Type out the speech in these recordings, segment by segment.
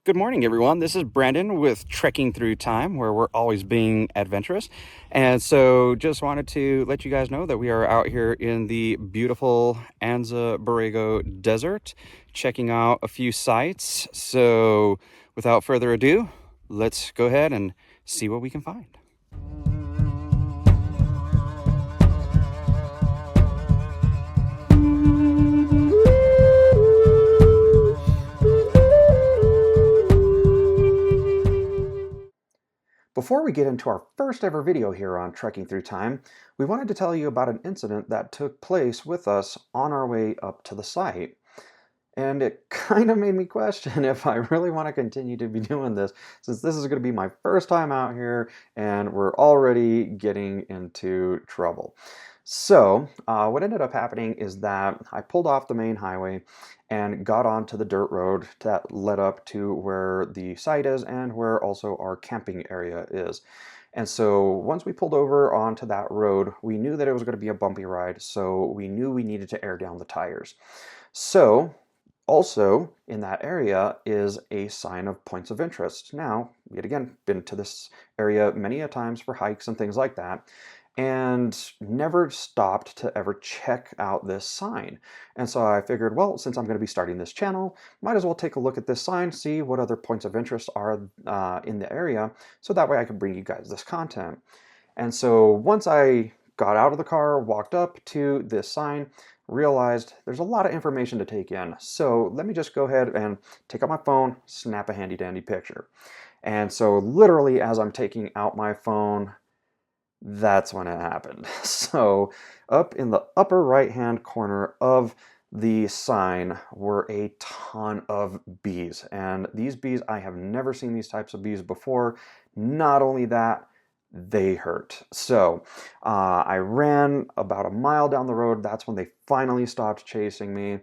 Good morning, everyone. This is Brandon with Trekking Through Time, where we're always being adventurous. And so just wanted to let you guys know that we are out here in the beautiful Anza-Borrego Desert, checking out a few sites. So without further ado, let's go ahead and see what we can find. Before we get into our first ever video here on Trekking Through Time, we wanted to tell you about an incident that took place with us on our way up to the site. And it kind of made me question if I really want to continue to be doing this, since this is going to be my first time out here and we're already getting into trouble. So what ended up happening is that I pulled off the main highway and got onto the dirt road that led up to where the site is and where also our camping area is. And so once we pulled over onto that road, we knew that it was going to be a bumpy ride, so we knew we needed to air down the tires. So also in that area is a sign of points of interest. Now, yet again, been to this area many a times for hikes and things like that, and never stopped to ever check out this sign. And so I figured, well, since I'm going to be starting this channel, might as well take a look at this sign, see what other points of interest are in the area, so that way I can bring you guys this content. And so once I got out of the car, walked up to this sign, realized there's a lot of information to take in. So let me just go ahead and take out my phone, snap a handy dandy picture. And so literally as I'm taking out my phone, that's when it happened. So up in the upper right hand corner of the sign were a ton of bees. And these bees, I have never seen these types of bees before. Not only that, they hurt. So I ran about a mile down the road. That's when they finally stopped chasing me,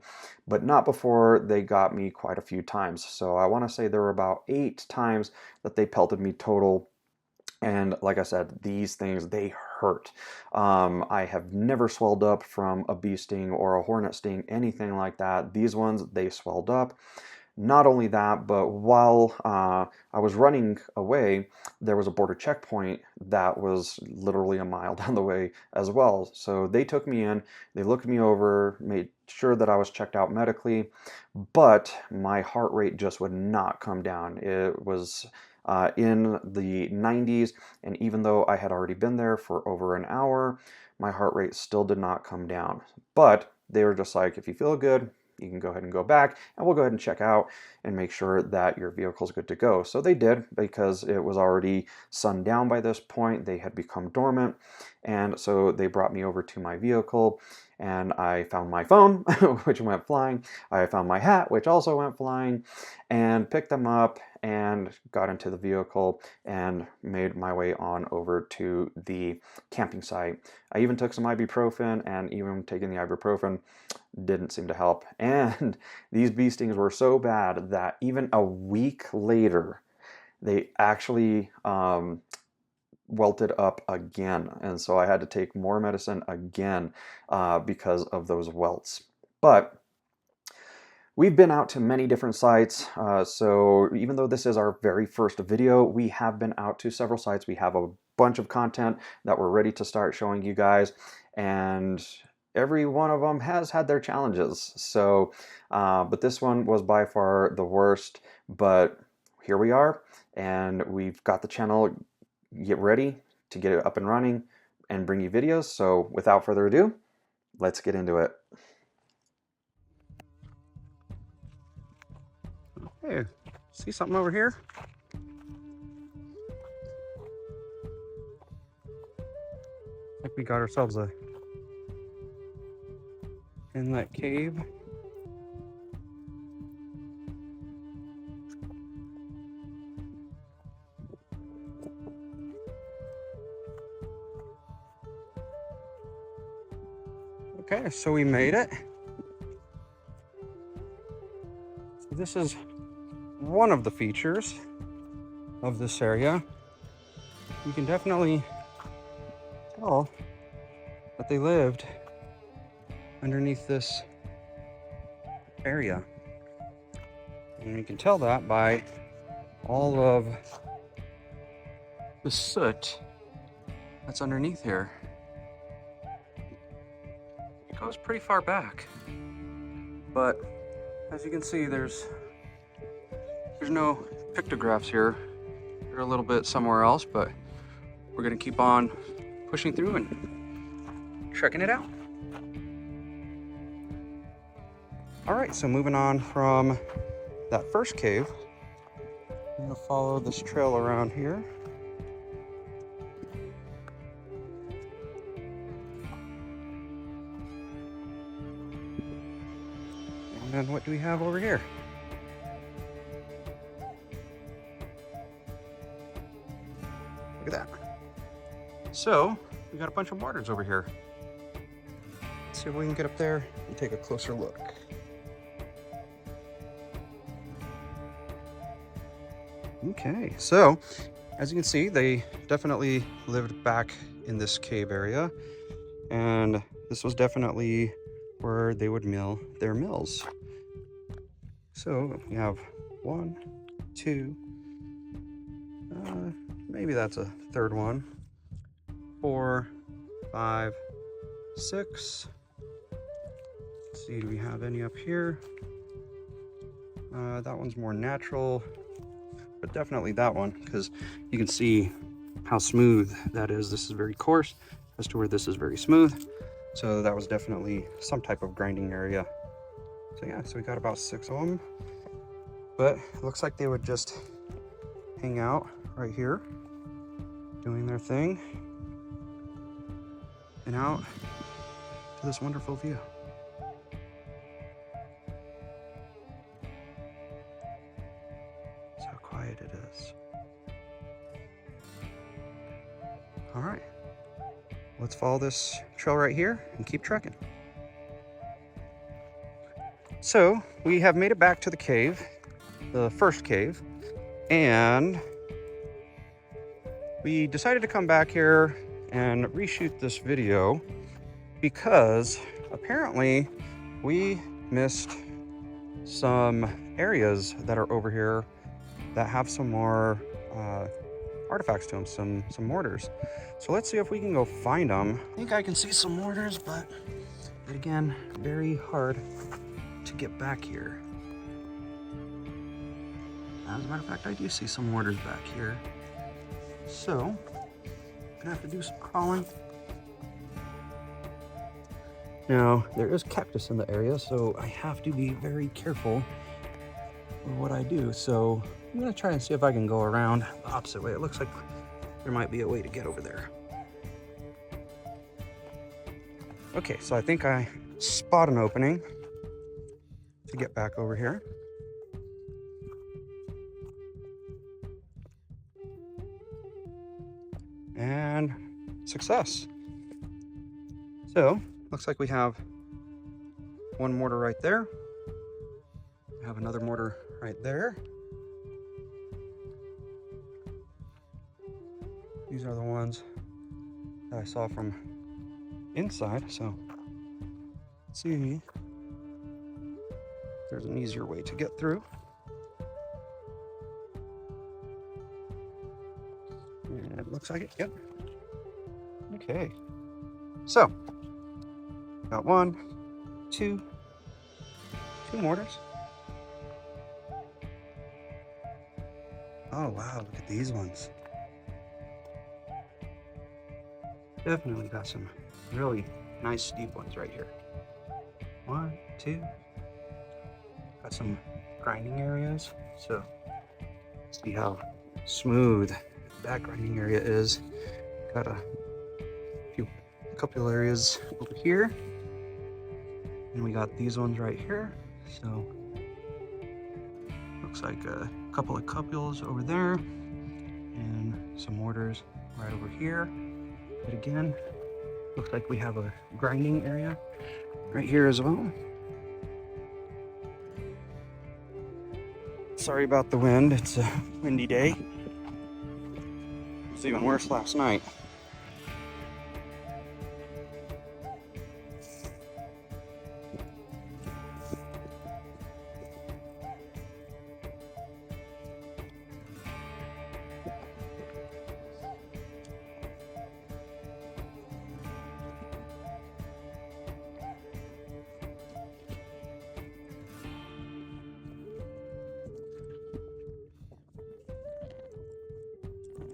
but not before they got me quite a few times. So I want to say there were about 8 times that they pelted me total. And like I said, these things, they hurt. I have never swelled up from a bee sting or a hornet sting, anything like that. These ones, they swelled up. Not only that, but while I was running away, there was a border checkpoint that was literally a mile down the way as well. So they took me in, they looked me over, made sure that I was checked out medically, but my heart rate just would not come down. It was in the 90s, and even though I had already been there for over an hour, my heart rate still did not come down. But they were just like, if you feel good, you can go ahead and go back, and we'll go ahead and check out and make sure that your vehicle's good to go. So they did, because it was already sundown by this point. They had become dormant, and so they brought me over to my vehicle, and I found my phone, which went flying. I found my hat, which also went flying, and picked them up and got into the vehicle and made my way on over to the camping site. I even took some ibuprofen, and even taking the ibuprofen didn't seem to help. And these bee stings were so bad that even a week later, they actually welted up again. And so I had to take more medicine again because of those welts. But we've been out to many different sites, so even though this is our very first video, we have been out to several sites. We have a bunch of content that we're ready to start showing you guys, and every one of them has had their challenges. So, but this one was by far the worst, but here we are, and we've got the channel get ready to get it up and running and bring you videos. So without further ado, let's get into it. Hey, see something over here? I think we got ourselves a inlet cave. Okay, so we made it. So this is one of the features of this area. You can definitely tell that they lived underneath this area. And you can tell that by all of the soot that's underneath here. It goes pretty far back, but as you can see, there's no pictographs here. They're a little bit somewhere else, but we're gonna keep on pushing through and checking it out. All right, so moving on from that first cave, I'm gonna follow this trail around here. And then what do we have over here? Look at that. So, we got a bunch of mortars over here. Let's see if we can get up there and take a closer look. Okay, so as you can see, they definitely lived back in this cave area, and this was definitely where they would mill their mills. So we have 1, 2, maybe that's a third one, 4, 5, 6. Let's see, do we have any up here? That one's more natural, but definitely that one, because you can see how smooth that is. This is very coarse as to where this is very smooth. So that was definitely some type of grinding area. So yeah, so we got about 6 of them, but it looks like they would just hang out right here, doing their thing, and out to this wonderful view. So quiet it is. All right, let's follow this trail right here and keep trekking. So we have made it back to the cave, the first cave, and we decided to come back here and reshoot this video because apparently we missed some areas that are over here that have some more artifacts to them, some mortars. So let's see if we can go find them. I think I can see some mortars, but again, very hard to get back here. As a matter of fact, I do see some mortars back here. So, I'm gonna have to do some crawling. Now, there is cactus in the area, so I have to be very careful with what I do. So, I'm gonna try and see if I can go around the opposite way. It looks like there might be a way to get over there. Okay, so I think I spot an opening to get back over here. And success. So, looks like we have one mortar right there. We have another mortar right there. These are the ones that I saw from inside, so let's see. There's an easier way to get through. And it looks like it, yep. Okay. So, got 1, 2 mortars. Oh wow, look at these ones. Definitely got some really nice steep ones right here. 1, 2. Got some grinding areas, so see how smooth that grinding area is. Got a couple areas over here, and we got these ones right here. So looks like a couple of couples over there, and some mortars right over here. But again, looks like we have a grinding area right here as well. Sorry about the wind, it's a windy day. It was even worse last night.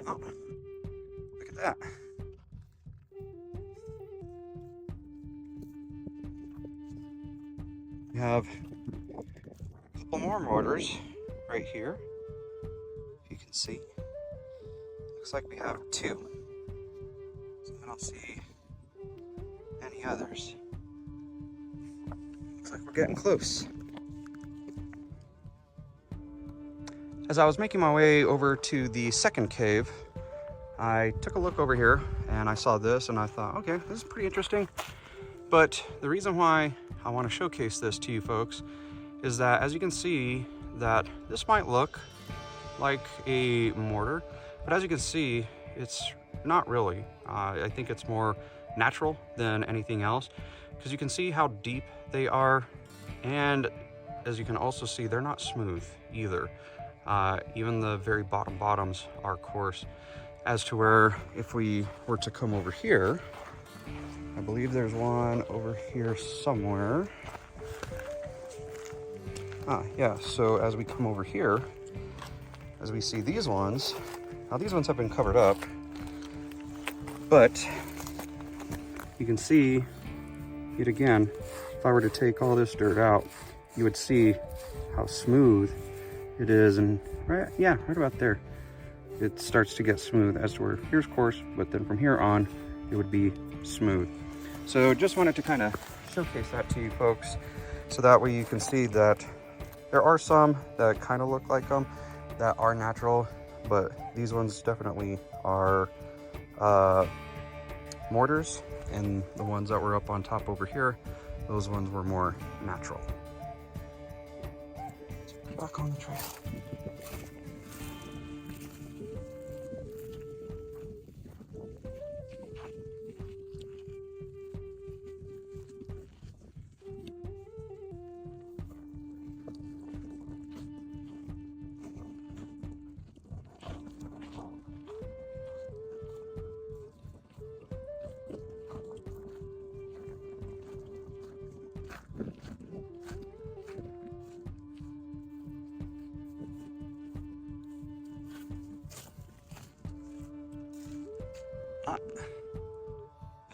Oh, look at that. We have a couple more mortars right here. If you can see. Looks like we have two. So I don't see any others. Looks like we're getting close. As I was making my way over to the second cave, I took a look over here and I saw this and I thought, okay, this is pretty interesting. But the reason why I want to showcase this to you folks is that, as you can see, that this might look like a mortar, but as you can see, it's not really. I think it's more natural than anything else, because you can see how deep they are, and as you can also see, they're not smooth either. Even the very bottoms are coarse, as to where if we were to come over here, I believe there's one over here somewhere. Yeah, so as we come over here, as we see these ones, now these ones have been covered up, but you can see it again. If I were to take all this dirt out, you would see how smooth it is, and right about there, it starts to get smooth, as to where here's coarse, but then from here on, it would be smooth. So just wanted to kind of showcase that to you folks, so that way you can see that there are some that kind of look like them that are natural, but these ones definitely are mortars, and the ones that were up on top over here, those ones were more natural. Let's get back on the trail.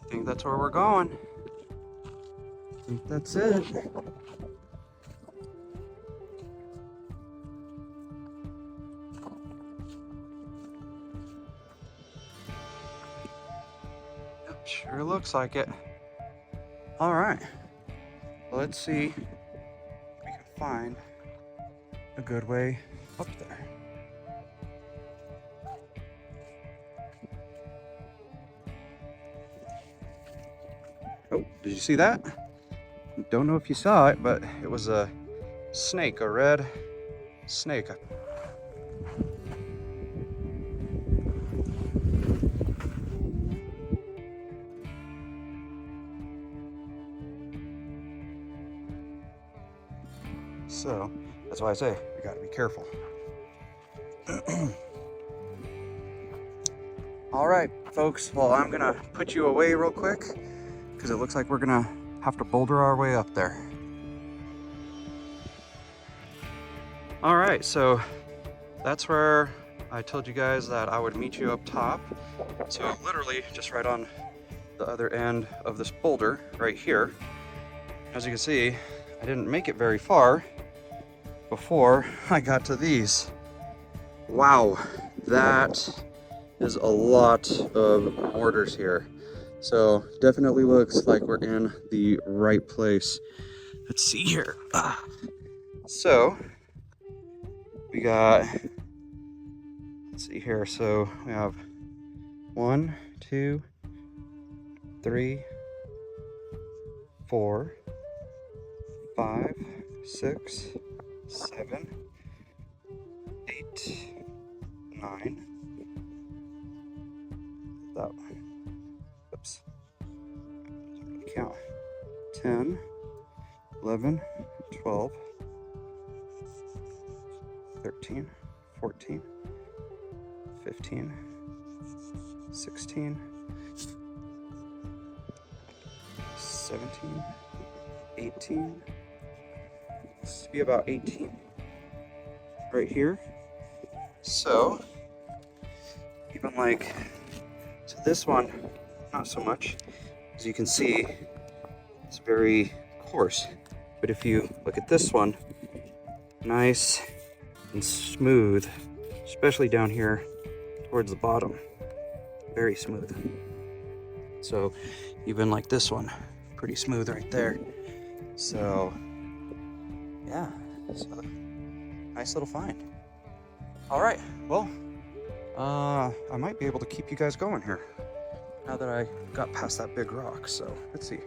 I think that's where we're going. I think that's it. Yep, sure looks like it. All right, let's see if we can find a good way up there. Oh, did you see that? Don't know if you saw it, but it was a snake, a red snake. So that's why I say we gotta be careful. All right, folks, well, I'm gonna put you away real quick, because it looks like we're gonna have to boulder our way up there. All right, so that's where I told you guys that I would meet you up top. So literally just right on the other end of this boulder right here. As you can see, I didn't make it very far before I got to these. Wow, that is a lot of mortars here. So definitely looks like we're in the right place. Let's see here. So we got, let's see here. So we have 1, 2, 3, 4, 5, 6, 7, 8, 9. That one. Oops. Count. 10, 11, 12, 13, 14, 15, 16, 17, 18. This should be about 18 right here. So even like, so this one, not so much. As you can see, it's very coarse. But if you look at this one, nice and smooth, especially down here towards the bottom, very smooth. So even like this one, pretty smooth right there. So yeah, so nice little find. All right, well, I might be able to keep you guys going here now that I got past that big rock. So let's see.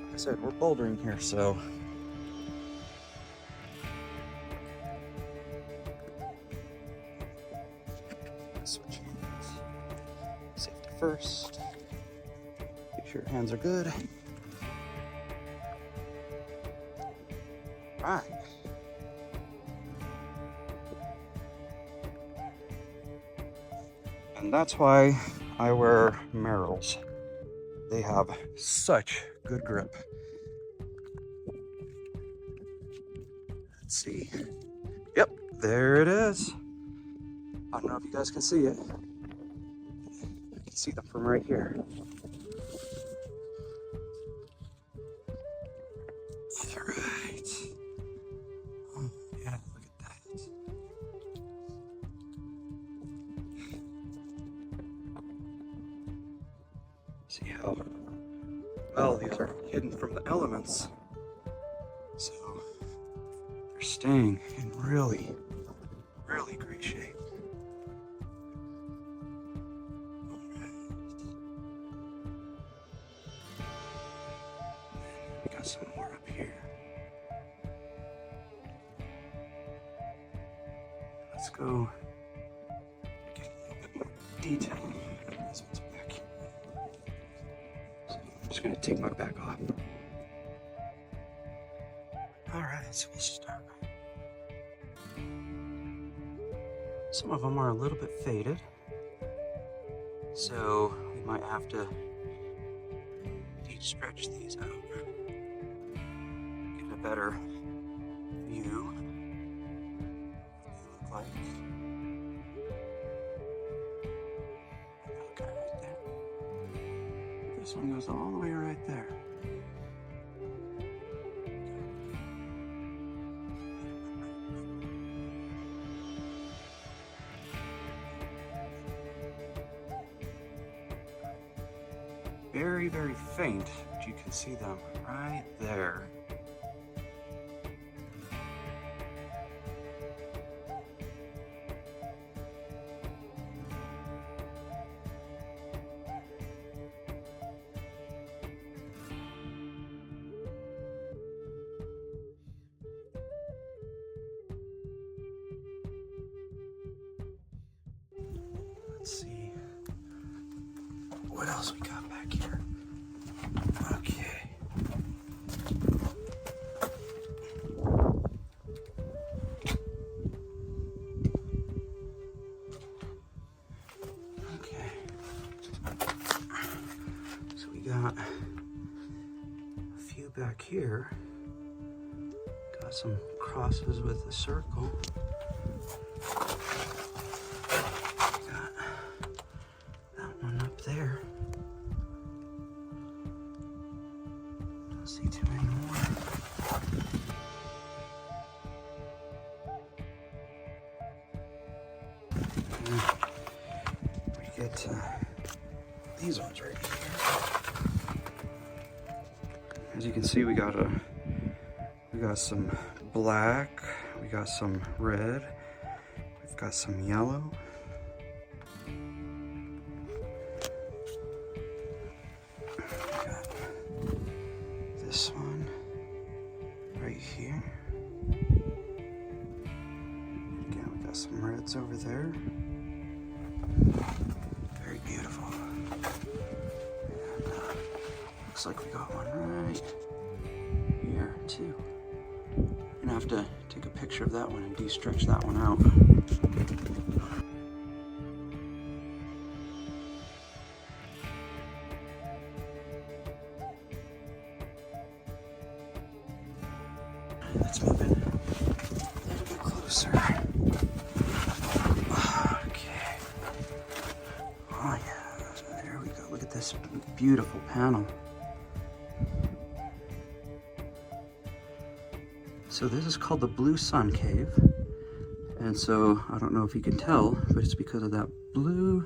Like I said, we're bouldering here, so switch hands. Safety first. Make sure your hands are good. Right. And that's why I wear Merrills. They have such good grip. Let's see. Yep, there it is. I don't know if you guys can see it. You can see them from right here. All right. Oh, yeah, look at that. See how well these are hidden from the elements. So they're staying in really, really great shape. We got some more up here. Let's go get a little bit more detail. This one's back here. So I'm just going to take my bag off. All right, so we'll start. Some of them are a little bit faded, so we might have to stretch these out, get a better view of what they look like. Okay, right there. This one goes all the way right there. Very, very faint, but you can see them right there. Let's see what else we got back here. Okay. Okay. So we got a few back here. Got some crosses with a circle. Got that one up there. See too many more. We get these ones right here. As you can see, we got some black, we got some red, we've got some yellow. This one right here. Again, we got some reds over there. Very beautiful. And, looks like we got one right here too. I'm gonna have to take a picture of that one and de-stretch that one out. Let's move in a little bit closer. closer. Okay. Oh yeah, there we go. Look at this beautiful panel. So this is called the Blue Sun Cave. And so, I don't know if you can tell, but it's because of that blue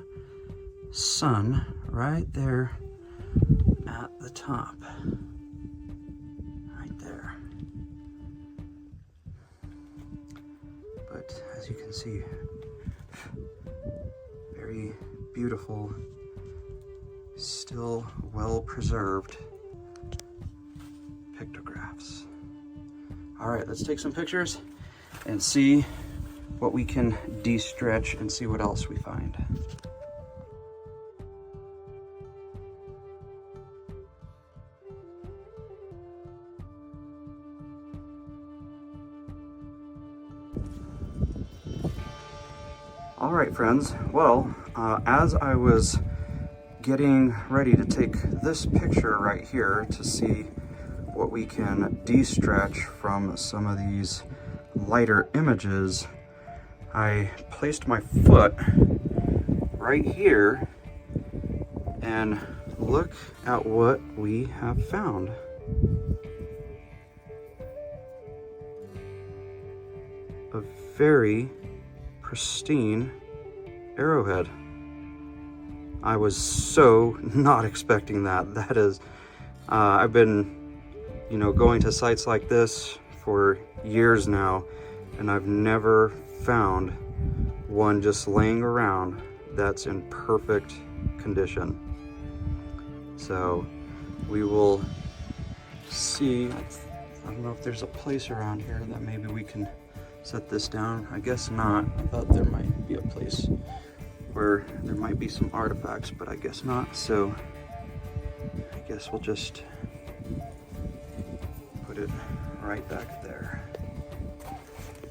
sun right there at the top. Right there. But as you can see, very beautiful, still well preserved pictographs. All right, let's take some pictures and see what we can de-stretch and see what else we find. All right, friends. Well, as I was getting ready to take this picture right here to see what we can de-stretch from some of these lighter images, I placed my foot right here and look at what we have found. A very pristine arrowhead. I was so not expecting that. That is, I've been, going to sites like this for years now, and I've never found one just laying around that's in perfect condition. So we will see. I don't know if there's a place around here that maybe we can set this down. I guess not. I thought there might be a place where there might be some artifacts, but I guess not. So I guess we'll just put it right back there.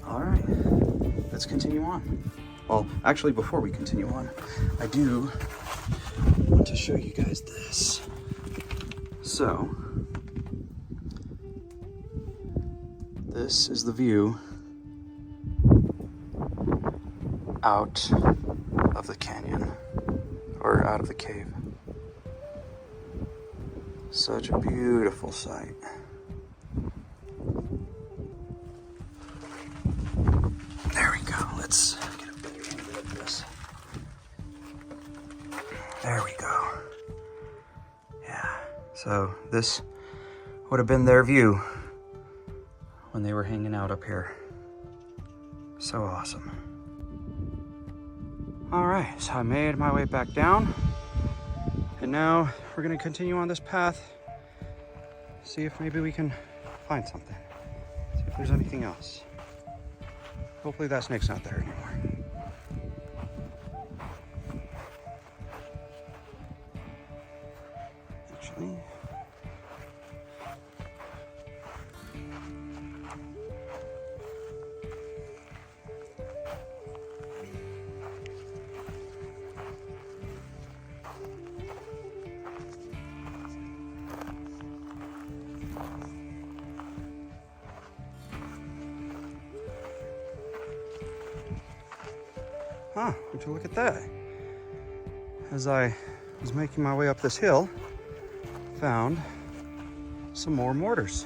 All right, let's continue on. Well, actually, before we continue on, I do want to show you guys this. So, this is the view out of the canyon, or out of the cave. Such a beautiful sight. There we go. Let's get a better angle of this. There we go. Yeah. So this would have been their view when they were hanging out up here. So awesome. All right, so I made my way back down, and now we're gonna continue on this path, see if maybe we can find something, see if there's anything else. Hopefully that snake's not there anymore. Actually, would you look at that? As I was making my way up this hill, found some more mortars.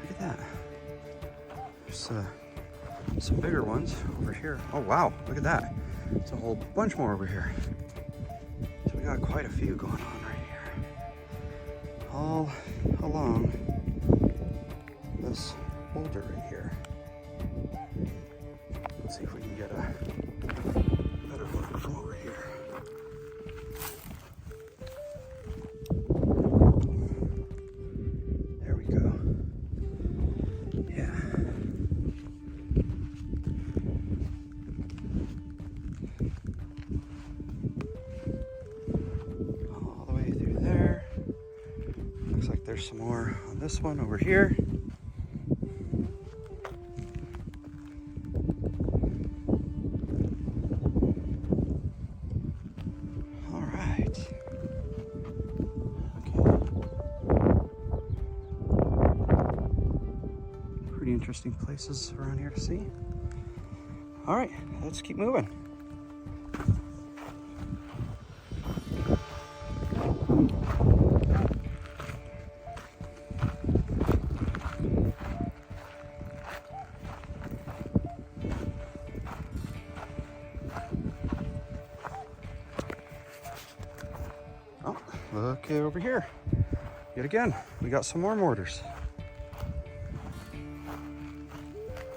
Look at that. There's some bigger ones over here. Oh wow, look at that. There's a whole bunch more over here. So we got quite a few going on right here. All along this boulder right here. Let's see if we can get a better look from over here. There we go. Yeah. All the way through there. Looks like there's some more on this one over here. pretty interesting places around here to see. All right, let's keep moving. Oh, look over here. Yet again, we got some more mortars.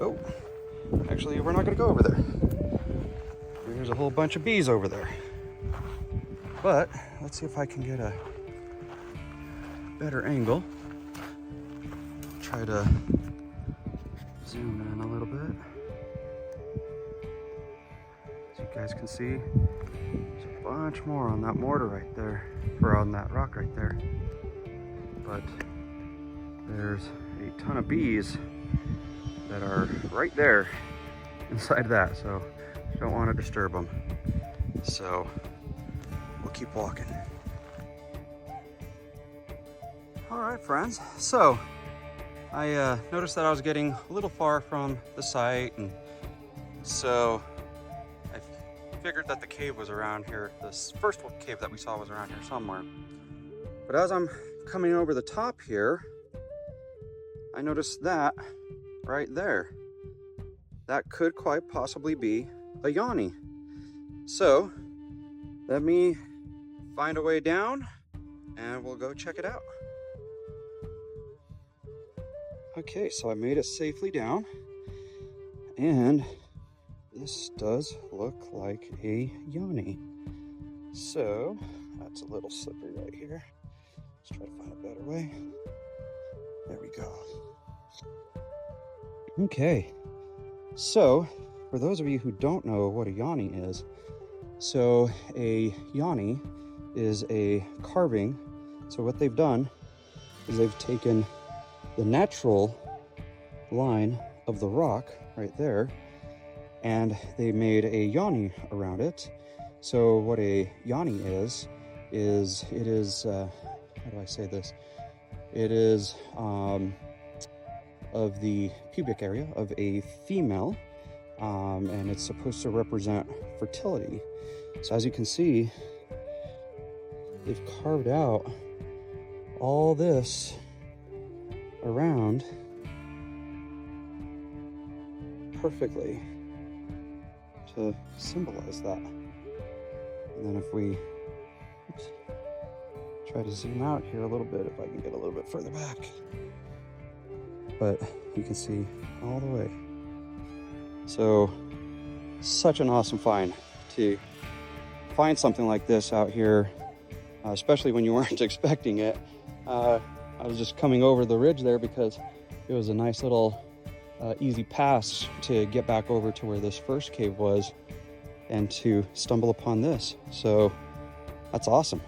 Oh, actually, we're not gonna go over there. There's a whole bunch of bees over there. But let's see if I can get a better angle. Try to zoom in a little bit. As you guys can see, there's a bunch more on that mortar right there, or on that rock right there. But there's a ton of bees that are right there inside that, so you don't want to disturb them. So we'll keep walking. All right, friends. So I noticed that I was getting a little far from the site, and so I figured that the cave was around here. This first cave that we saw was around here somewhere. But as I'm coming over the top here, I noticed that right there. That could quite possibly be a Yoni. So let me find a way down and we'll go check it out. Okay, so I made it safely down, and this does look like a Yoni. So that's a little slippery right here. Let's try to find a better way. There we go. Okay, so for those of you who don't know what a Yoni is, so a Yoni is a carving. So what they've done is they've taken the natural line of the rock right there, and they made a Yoni around it. So what a Yoni is it is, how do I say this? It is of the pubic area of a female, and it's supposed to represent fertility. So as you can see, they've carved out all this around perfectly to symbolize that. And then if we try to zoom out here a little bit, if I can get a little bit further back, but you can see all the way. So such an awesome find to find something like this out here, especially when you weren't expecting it. I was just coming over the ridge there because it was a nice little easy pass to get back over to where this first cave was and to stumble upon this. So that's awesome.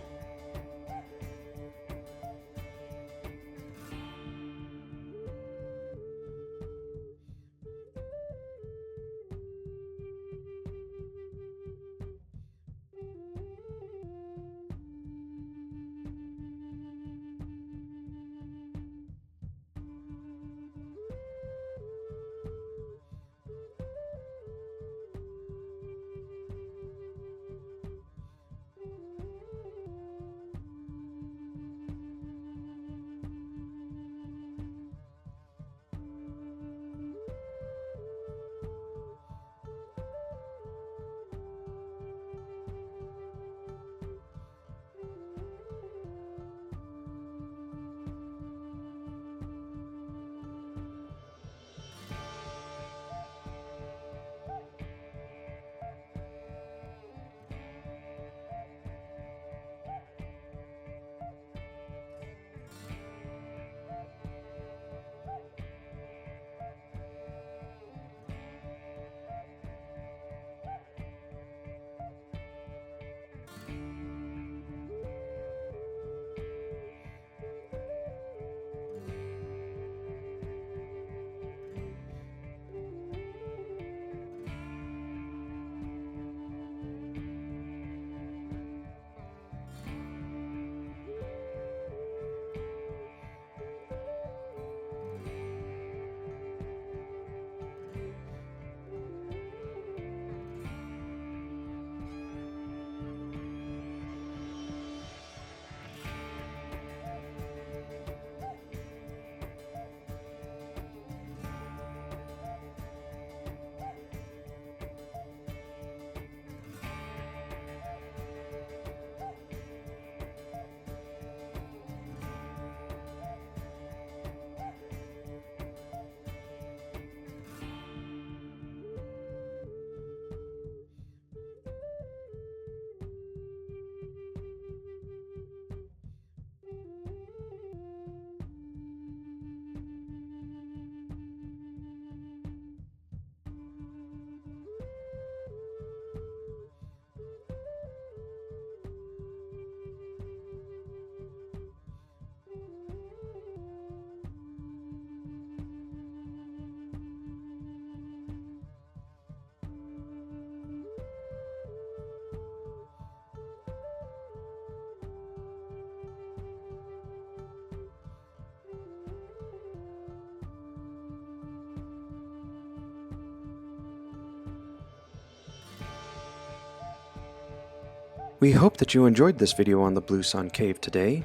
We hope that you enjoyed this video on the Blue Sun Cave today,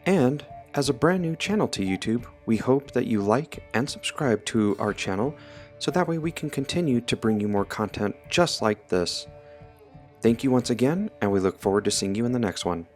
and as a brand new channel to YouTube, we hope that you like and subscribe to our channel so that way we can continue to bring you more content just like this. Thank you once again, and we look forward to seeing you in the next one.